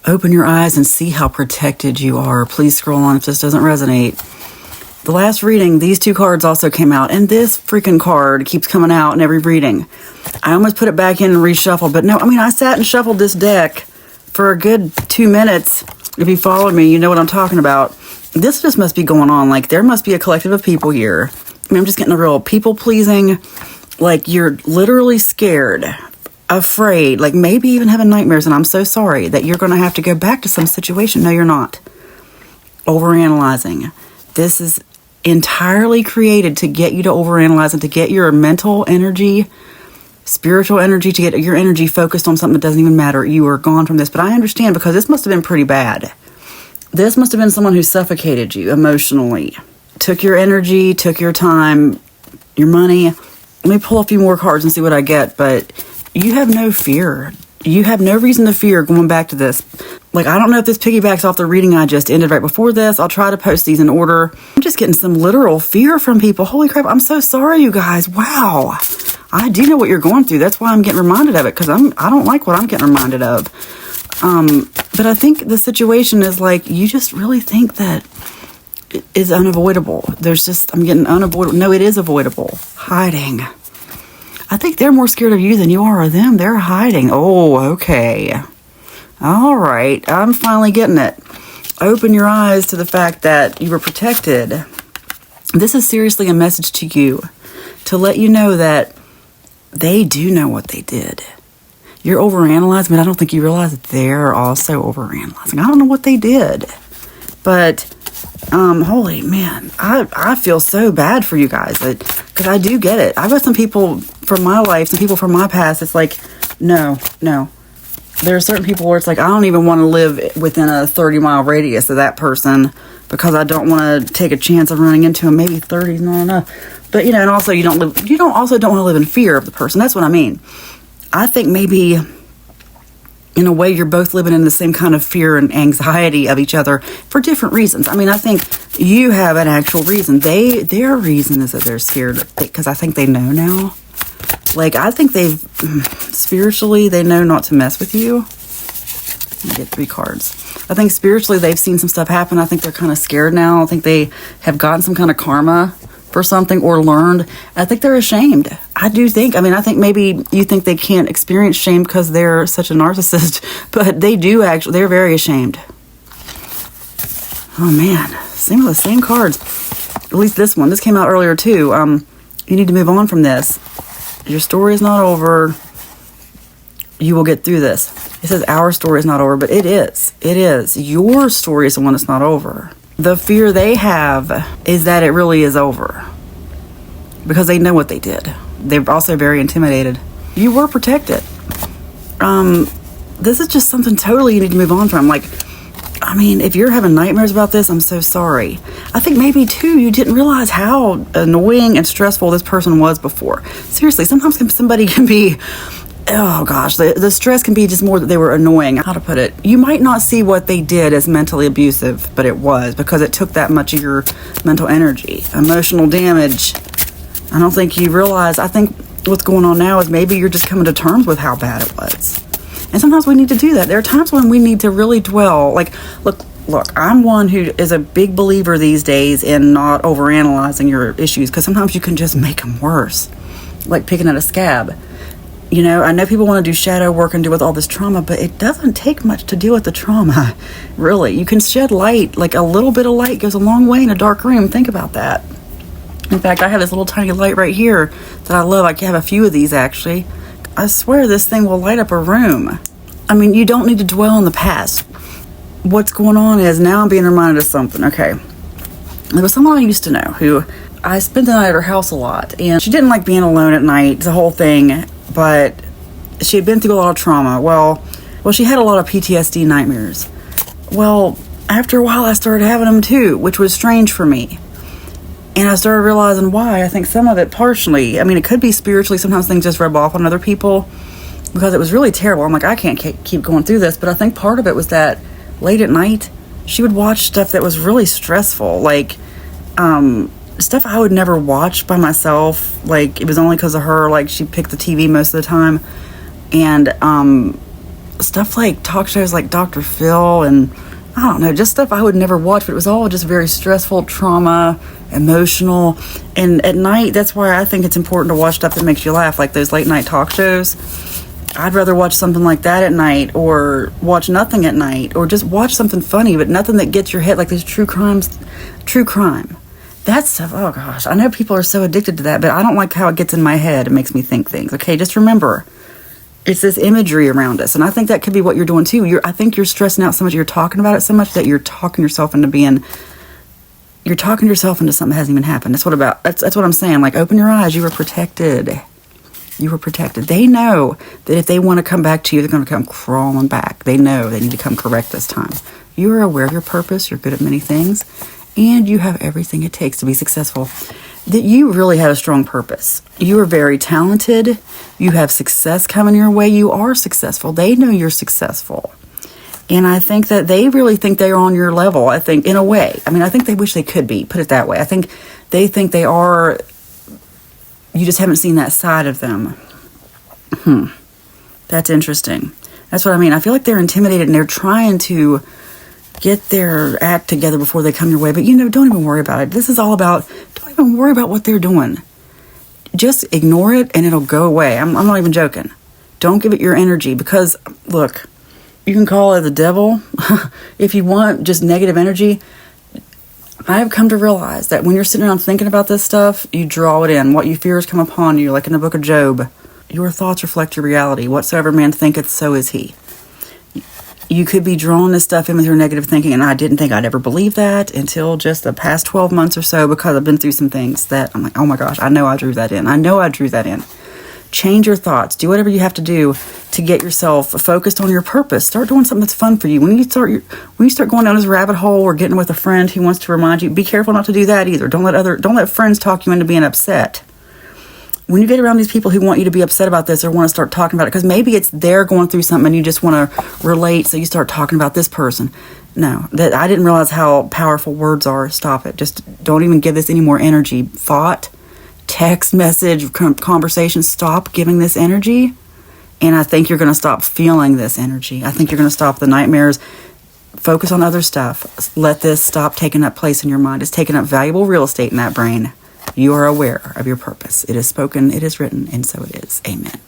Open your eyes and see how protected you are. Please scroll on if this doesn't resonate. The last reading, these two cards also came out, and this freaking card keeps coming out in every reading. I almost put it back in and reshuffled, but no, I sat and shuffled this deck for a good 2 minutes. If you followed me, you know what I'm talking about. This just must be going on. Like, there must be a collective of people here. I'm just getting a real people-pleasing, like, you're literally scared, afraid, like maybe even having nightmares, and I'm so sorry that you're going to have to go back to some situation. No, you're not. Overanalyzing. This is entirely created to get you to overanalyze and to get your mental energy, spiritual energy, to get your energy focused on something that doesn't even matter. You are gone from this. But I understand, because this must have been pretty bad. This must have been someone who suffocated you emotionally, took your energy, took your time, your money. Let me pull a few more cards and see what I get, but you have no fear. You have no reason to fear going back to this. Like, I don't know if this piggybacks off the reading I just ended right before this. I'll try to post these in order. I'm just getting some literal fear from people. Holy crap, I'm so sorry, you guys. Wow. I do know what you're going through. That's why I'm getting reminded of it, because I don't like what I'm getting reminded of. But I think the situation is like, you just really think that it is unavoidable. I'm getting unavoidable. No, it is avoidable. Hiding. I think they're more scared of you than you are of them. They're hiding. Oh, okay. All right. I'm finally getting it. Open your eyes to the fact that you were protected. This is seriously a message to you to let you know that they do know what they did. You're overanalyzing, but I don't think you realize that they're also overanalyzing. I don't know what they did, but holy man, I feel so bad for you guys, because I do get it. I've got some people from my life, some people from my past. It's like, no. There are certain people where it's like, I don't even want to live within a 30-mile radius of that person, because I don't want to take a chance of running into him. Maybe 30 is not enough. But, and also you don't want to live in fear of the person. That's what I mean. I think maybe in a way you're both living in the same kind of fear and anxiety of each other for different reasons. I think you have an actual reason. Their reason is that they're scared, because I think they know now. Like, I think spiritually, they know not to mess with you. Let me get 3 cards. I think spiritually, they've seen some stuff happen. I think they're kind of scared now. I think they have gotten some kind of karma for something, or learned. I think they're ashamed. I do think, I think maybe you think they can't experience shame because they're such a narcissist, but they do actually, they're very ashamed. Oh man, the same cards. At least this one. This came out earlier too. You need to move on from this. Your story is not over. You will get through this. It says our story is not over, but it is. It is. Your story is the one that's not over. The fear they have is that it really is over, because they know what they did. They're also very intimidated. You were protected. This is just something totally you need to move on from. Like, if you're having nightmares about this, I'm so sorry. I think maybe too, you didn't realize how annoying and stressful this person was before. Seriously, sometimes somebody can be, oh gosh, the stress can be just more that they were annoying. How to put it? You might not see what they did as mentally abusive, but it was, because it took that much of your mental energy, emotional damage. I don't think you realize. I think what's going on now is maybe you're just coming to terms with how bad it was. And sometimes we need to do that. There are times when we need to really dwell. Like, look, I'm one who is a big believer these days in not overanalyzing your issues, because sometimes you can just make them worse. Like picking at a scab. I know people want to do shadow work and deal with all this trauma, but it doesn't take much to deal with the trauma. Really, you can shed light. Like, a little bit of light goes a long way in a dark room. Think about that. In fact, I have this little tiny light right here that I love. I have a few of these, actually. I swear this thing will light up a room. You don't need to dwell on the past. What's going on is, now I'm being reminded of something. Okay. There was someone I used to know who I spent the night at her house a lot, and she didn't like being alone at night, the whole thing, but she had been through a lot of trauma. Well, she had a lot of PTSD nightmares. Well, after a while I started having them too, which was strange for me. And I started realizing why. I think some of it partially, it could be spiritually. Sometimes things just rub off on other people, because it was really terrible. I'm like, I can't keep going through this. But I think part of it was that late at night, she would watch stuff that was really stressful. Like, stuff I would never watch by myself. Like, it was only because of her. Like, she picked the TV most of the time. And stuff like talk shows like Dr. Phil and I don't know, just stuff I would never watch, but it was all just very stressful, trauma, emotional. And at night, that's why I think it's important to watch stuff that makes you laugh, like those late night talk shows. I'd rather watch something like that at night, or watch nothing at night, or just watch something funny, but nothing that gets your head, like those true crime. That stuff, oh gosh, I know people are so addicted to that, but I don't like how it gets in my head. It makes me think things. Okay, just remember, it's this imagery around us, and I think that could be what you're doing too. I think you're stressing out so much, you're talking about it so much that you're talking yourself into something that hasn't even happened. That's what I'm saying. Like, open your eyes. You were protected. You were protected. They know that if they want to come back to you, they're going to come crawling back. They know they need to come correct this time. You are aware of your purpose. You're good at many things, and you have everything it takes to be successful. That you really have a strong purpose. You are very talented. You have success coming your way. You are successful. They know you're successful. And I think that they really think they're on your level, I think, in a way. I mean, I think they wish they could be, put it that way. I think they think they are, you just haven't seen that side of them. That's interesting. That's what I mean. I feel like they're intimidated and they're trying to get their act together before they come your way. But, don't even worry about it. This is all about, don't even worry about what they're doing. Just ignore it and it'll go away. I'm not even joking. Don't give it your energy because, look, you can call it the devil if you want, just negative energy. I have come to realize that when you're sitting around thinking about this stuff, you draw it in. What you fear has come upon you, like in the book of Job. Your thoughts reflect your reality. Whatsoever man thinketh, so is he. You could be drawing this stuff in with your negative thinking, and I didn't think I'd ever believe that until just the past 12 months or so, because I've been through some things that I'm like, oh my gosh, I know I drew that in. Change your thoughts. Do whatever you have to do to get yourself focused on your purpose. Start doing something that's fun for you. When you start going down this rabbit hole or getting with a friend who wants to remind you, be careful not to do that either. Don't let friends talk you into being upset. When you get around these people who want you to be upset about this or want to start talking about it, because maybe it's they're going through something and you just want to relate, so you start talking about this person. No, that I didn't realize how powerful words are. Stop it. Just don't even give this any more energy. Thought, text message, conversation, stop giving this energy, and I think you're going to stop feeling this energy. I think you're going to stop the nightmares. Focus on other stuff. Let this stop taking up place in your mind. It's taking up valuable real estate in that brain. You are aware of your purpose. It is spoken, it is written, and so it is. Amen.